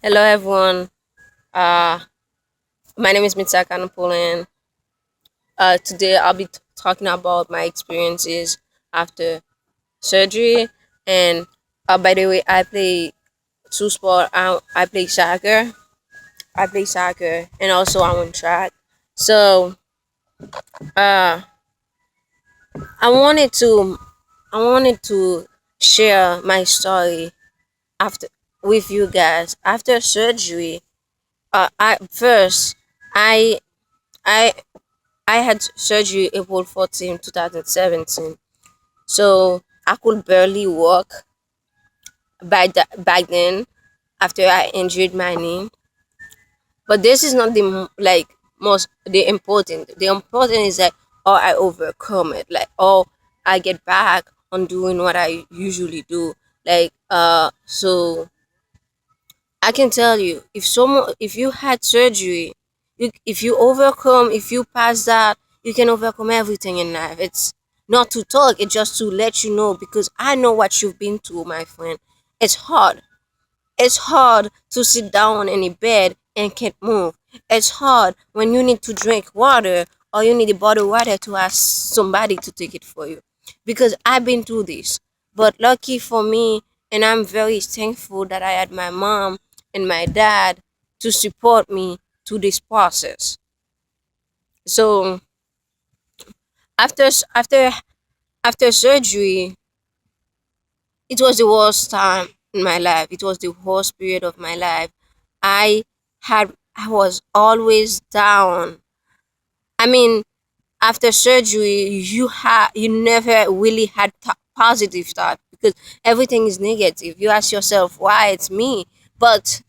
Hello, everyone. Uh, my name is Mitaka Napoleon. Today, I'll be talking about my experiences after surgery. And by the way, I play two sport. I play soccer. I play soccer, and also I'm on track. So, uh, I wanted to, I wanted to share my story after with you guys after surgery. I first, I I I had surgery April 14, 2017. So I could barely walk back then after I injured my knee. But this is not like most the important. The important is that I overcome it. Like I get back on doing what I usually do. So I can tell you, if you had surgery, if you overcome, if you pass that, you can overcome everything in life. It's not to talk, it's just to let you know because I know what you've been through, my friend. It's hard. It's hard to sit down in a bed and can't move. It's hard when you need to drink water or you need a bottle of water to ask somebody to take it for you. Because I've been through this. But lucky for me, and I'm very thankful that I had my mom and my dad to support me through this process. So after after after surgery, it was the worst time in my life. It was the worst period of my life. I was always down. I mean, after surgery, you never really had positive thought because everything is negative. You ask yourself why it's me, but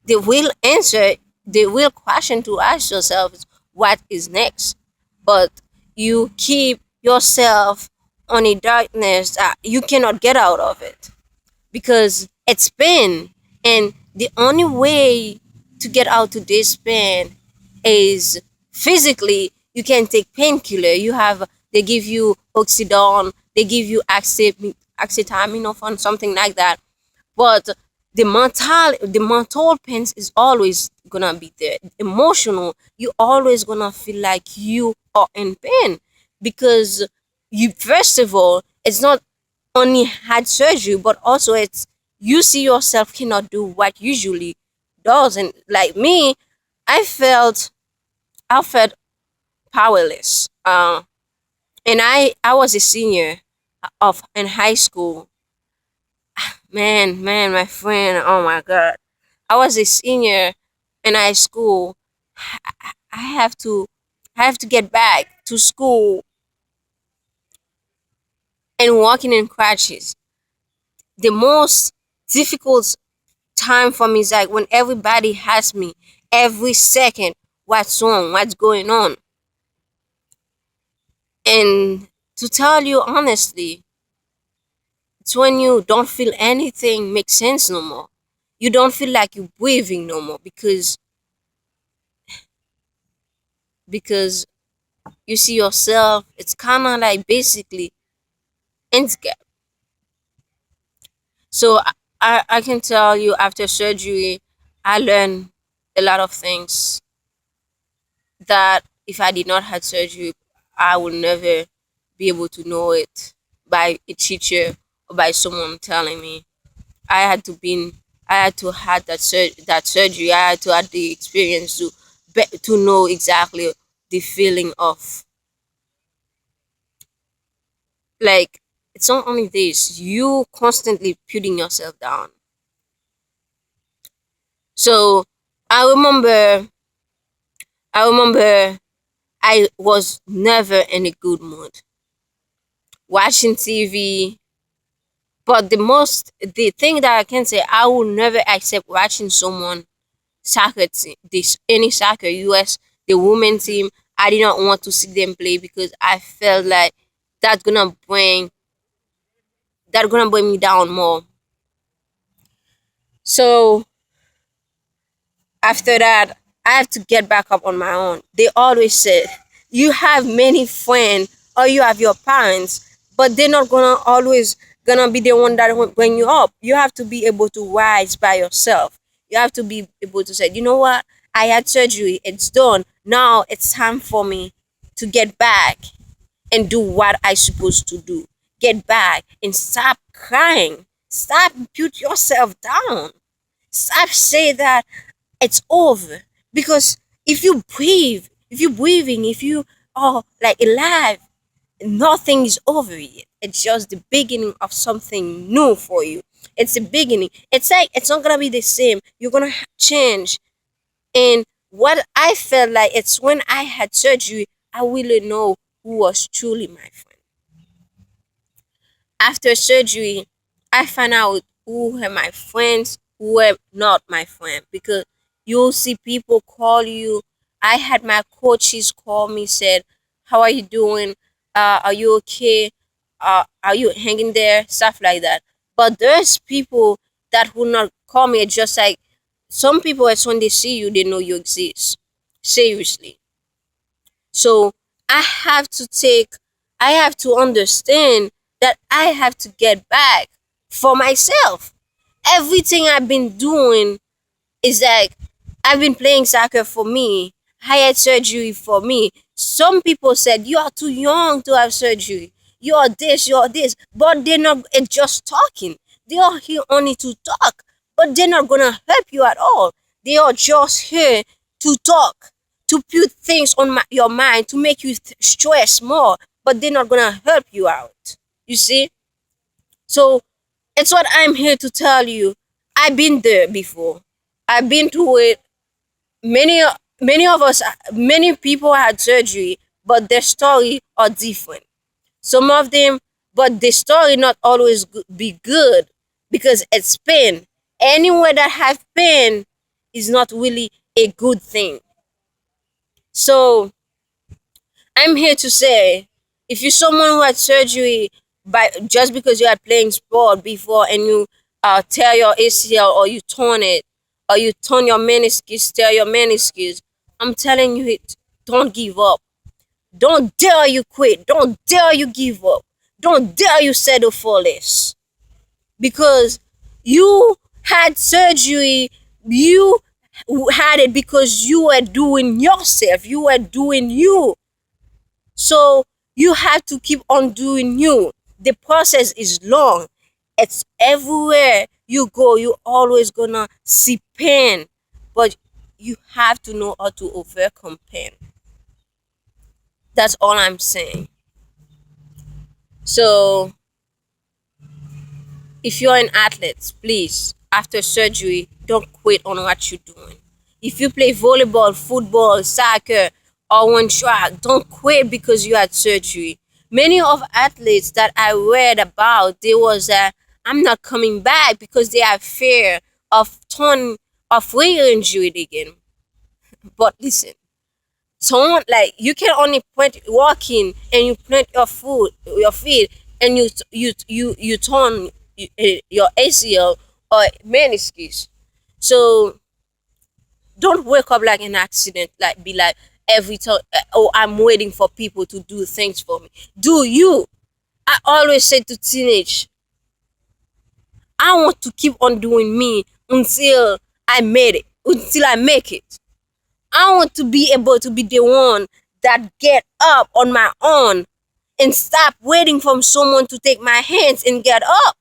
the real answer, the real question to ask yourself is what is next. But you keep yourself on a darkness that you cannot get out of it because it's pain, and the only way to get out of this pain is physically. You can take painkiller. They give you oxydol, they give you acetaminophen, something like that. But the mental pain is always gonna be there. Emotional, you always gonna feel like you are in pain because you, first of all, it's not only had surgery, but also it's you see yourself cannot do what usually does. And like me, I felt I felt powerless. And I was a senior of in high school. Man, my friend, oh my god, I was a senior in high school. I have to I have to get back to school and walking in crutches. The most difficult time for me is like when everybody asks me every second what's wrong, what's going on. And to tell you honestly, it's when you don't feel anything make sense no more. You don't feel like you're breathing no more because you see yourself. It's kind of like basically handicap. So I can tell you after surgery, I learned a lot of things that if I did not have surgery, I would never be able to know it by a teacher or by someone telling me. I had to been I had to had that surgery. I had to have the experience to know exactly the feeling of, like, it's not only this, you constantly putting yourself down. So I remember I remember I was never in a good mood watching TV. But the thing that I can say, I will never accept watching someone this any soccer, US, the women team. I did not want to see them play because I felt like that's gonna bring that's gonna bring me down more. So after that, I have to get back up on my own. They always said you have many friends or you have your parents, but they're not gonna always gonna be the one that will bring you up. You have to be able to rise by yourself. You have to be able to say, you know what? I had surgery. It's done. Now it's time for me to get back and do what I supposed to do. Get back and stop crying. Stop put yourself down. Stop say that it's over. Because if you breathe, if you're breathing, if you are like alive, nothing is over yet. It's just the beginning of something new for you. It's the beginning. It's like it's not gonna be the same. You're gonna change. And what I felt like, it's when I had surgery, I really know who was truly my friend. After surgery, I found out who were my friends, who were not my friend. Because you'll see people call you. I had my coaches call me, said, "How are you doing? Are you okay? Are you hanging there?" Stuff like that. But there's people that will not call me. It's just like some people, as when they see you, they know you exist. Seriously. So I have to take, I have to understand that I have to get back for myself. Everything I've been doing is like, I've been playing soccer for me. I had surgery for me. Some people said you are too young to have surgery. You are this, you are this, but they're not. It's just talking. They are here only to talk, but they're not gonna help you at all. They are just here to talk, to put things on your mind, to make you stress more, but they're not gonna help you out. You see? So it's what I'm here to tell you. I've been there before. I've been through it. Many of us, many people had surgery, but their story are different. Some of them, but the story not always be good, because it's pain. Anywhere that have pain is not really a good thing. So I'm here to say, if you're someone who had surgery by just because you had playing sport before, and you tear your ACL, or you torn it, or you torn your meniscus, tear your meniscus, I'm telling you it. Don't give up. Don't dare you quit. Don't dare you give up. Don't dare you settle for less. Because you had surgery, you had it because you were doing yourself. You were doing you. So you have to keep on doing you. The process is long. It's everywhere you go, you always gonna see pain. But you have to know how to overcome pain. That's all I'm saying. So if you're an athlete, please, after surgery, don't quit on what you're doing. If you play volleyball, football, soccer, or one track, don't quit because you had surgery. Many of athletes that I read about, they was I'm not coming back because they have fear of turn of re-injury again. But listen, someone like you can only point walking, and you plant your feet, and you turn your ACL or meniscus. So don't wake up like an accident, like be like every time, oh, I'm waiting for people to do things for me. Do you? I always say to teenage, I want to keep on doing me until I made it, until I make it. I want to be able to be the one that get up on my own and stop waiting for someone to take my hands and get up.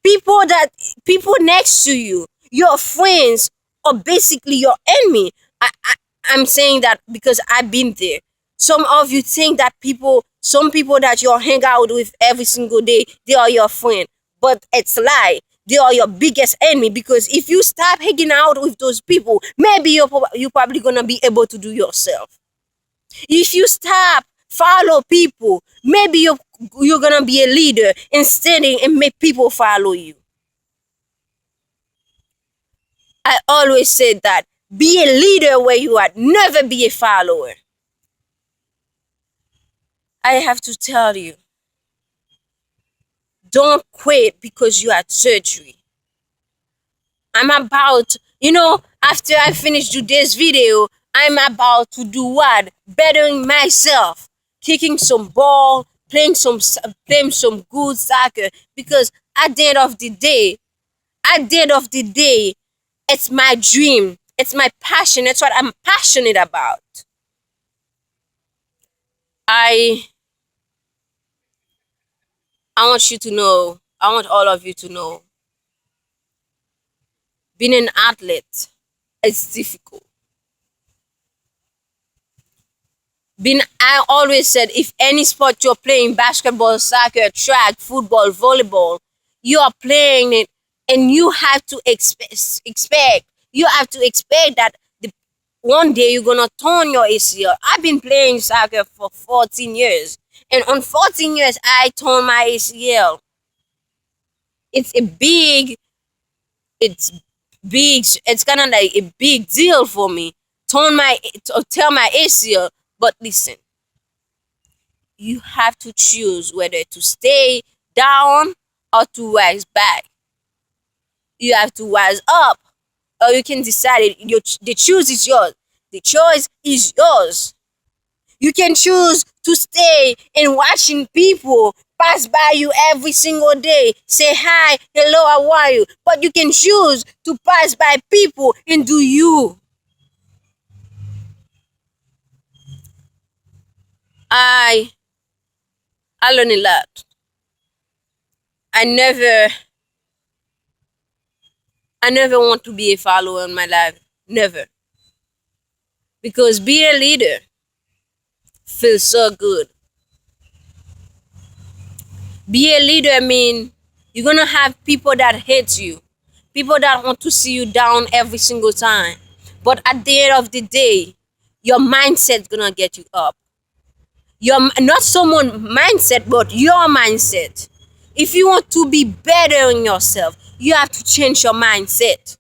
People that people next to you, your friends, are basically your enemy. I'm saying that because I've been there. Some of you think that some people that you hang out with every single day, they are your friend, but it's a lie. They are your biggest enemy, because if you stop hanging out with those people, maybe you're probably gonna be able to do yourself. If you stop follow people, maybe you're gonna be a leader and standing and make people follow you. I always say that, be a leader where you are, never be a follower. I have to tell you, don't quit because you had surgery. I'm about, after I finish today's video, I'm about to do what? Bettering myself, kicking some ball, playing some good soccer. Because at the end of the day, At the end of the day, it's my dream. It's my passion. It's what I'm passionate about. I I want you to know, I want all of you to know, being an athlete is difficult. Being I always said if any sport you're playing, basketball, soccer, track, football, volleyball, you are playing it and you have to expect that one day you're gonna turn your ACL. I've been playing soccer for 14 years, and on 14 years I torn my ACL. It's a big, it's it's kind of like a big deal for me. Torn my to tell my ACL, but listen, you have to choose whether to stay down or to rise back. You have to rise up, or you can decide it. The choose is yours. The choice is yours. You can choose to stay and watching people pass by you every single day, say hi, hello, how are you? But you can choose to pass by people and do you. I I learned a lot. I never I never want to be a follower in my life. Never. Because being a leader feels so good. Be a leader mean you're gonna have people that hate you, people that want to see you down every single time. But at the end of the day, your mindset's gonna get you up. Your not someone mindset, but your mindset. If you want to be better in yourself, you have to change your mindset.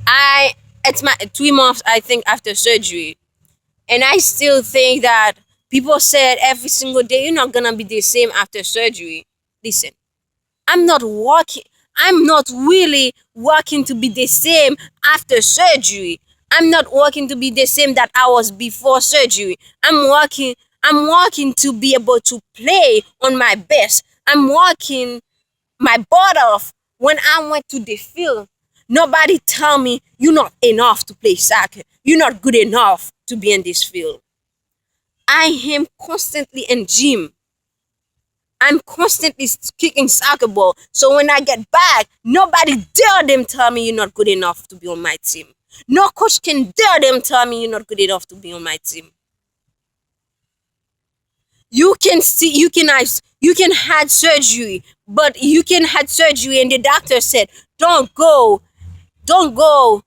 I it's my 3 months I think after surgery, and I still think that people said every single day you're not gonna be the same after surgery. Listen, I'm not working. I'm not really working to be the same after surgery. I'm not working to be the same that I was before surgery. I'm working to be able to play on my best. I'm working my butt off. When I went to the field, nobody tell me you're not enough to play soccer. You're not good enough to be in this field. I am constantly in gym. I'm constantly kicking soccer ball. So when I get back, nobody dare them tell me you're not good enough to be on my team. No coach can dare them tell me you're not good enough to be on my team. You can have surgery, but you can have surgery and the doctor said don't go, don't go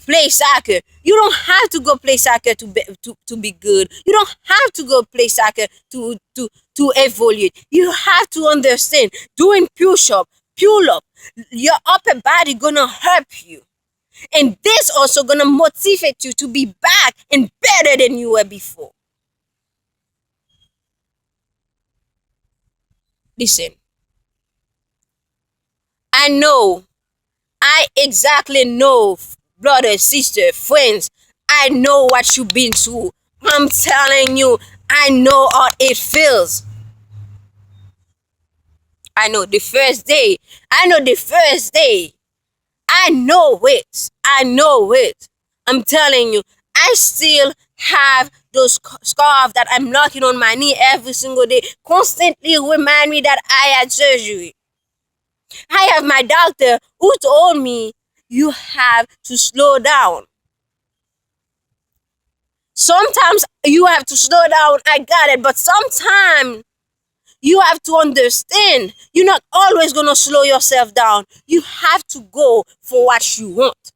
play soccer. You don't have to go play soccer to be good. You don't have to go play soccer to evaluate. You have to understand doing pull up, your upper body gonna help you. And this also gonna motivate you to be back and better than you were before. Listen, I know, I exactly know, brother, sister, friends, I know what you've been through. I'm telling you, I know how it feels. I know the first day. I know the first day. I know it. I know it. I'm telling you, I still have those scars that I'm knocking on my knee every single day, constantly remind me that I had surgery. I have my doctor who told me you have to slow down. Sometimes you have to slow down, I got it, but sometimes you have to understand you're not always gonna slow yourself down. You have to go for what you want.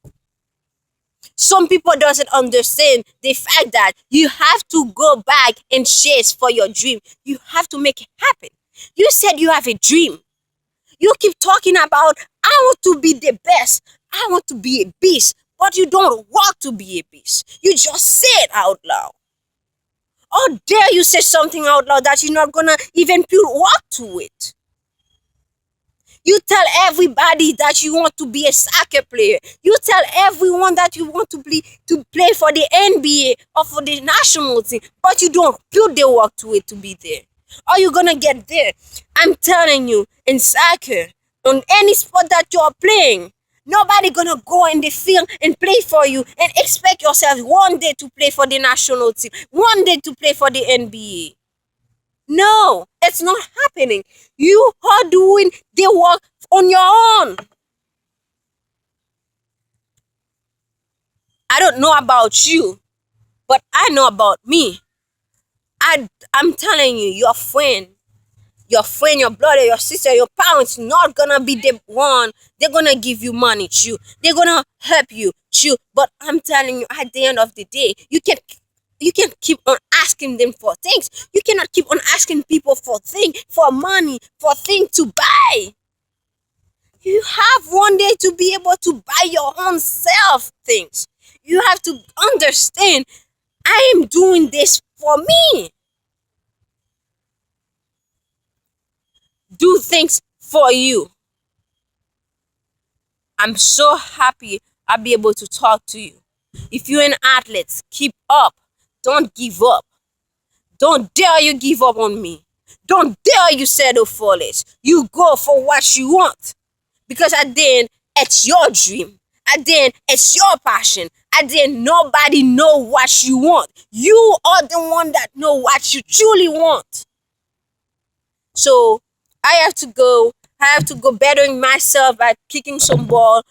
Some people doesn't understand the fact that you have to go back and chase for your dream. You have to make it happen. You said you have a dream. You keep talking about I want to be the best. I want to be a beast. But you don't want to be a beast. You just say it out loud. How dare you say something out loud that you're not gonna even put work to it? You tell everybody that you want to be a soccer player. You tell everyone that you want to play for the NBA or for the national team, but you don't put the work to it to be there. Are you gonna get there? I'm telling you, in soccer, on any sport that you're playing. Nobody gonna go in the field and play for you and expect yourself one day to play for the national team, one day to play for the NBA. No, it's not happening. You are doing the work on your own. I don't know about you, but I know about me. I'm telling you, your friend, your brother, your sister, your parents not gonna be the one. They're gonna give you money, too. They're gonna help you, too. But I'm telling you, at the end of the day, you can keep on asking them for things. You cannot keep on asking people for things, for money, for things to buy. You have one day to be able to buy your own self things. You have to understand I am doing this for me. Do things for you. I'm so happy I'll be able to talk to you. If you're an athlete, keep up. Don't give up. Don't dare you give up on me. Don't dare you settle for less. You go for what you want. Because at the end, it's your dream. At the end, it's your passion. At the end, nobody know what you want. You are the one that know what you truly want. So I have to go. I have to go bettering myself by kicking some ball.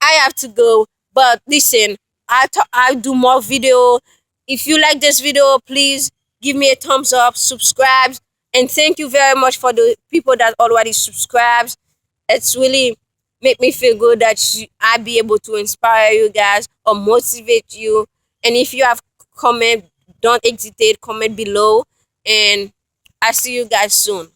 I have to go. But listen, I do more video. If you like this video, please give me a thumbs up, subscribe, and thank you very much for the people that already subscribed. It's really make me feel good that I be able to inspire you guys or motivate you. And if you have comment, don't hesitate, comment below, and I see you guys soon.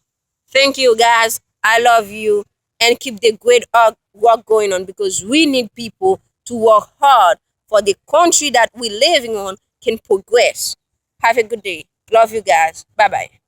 Thank you guys. I love you, and keep the great work going on, because we need people to work hard for the country that we're living on can progress. Have a good day. Love you guys. Bye bye.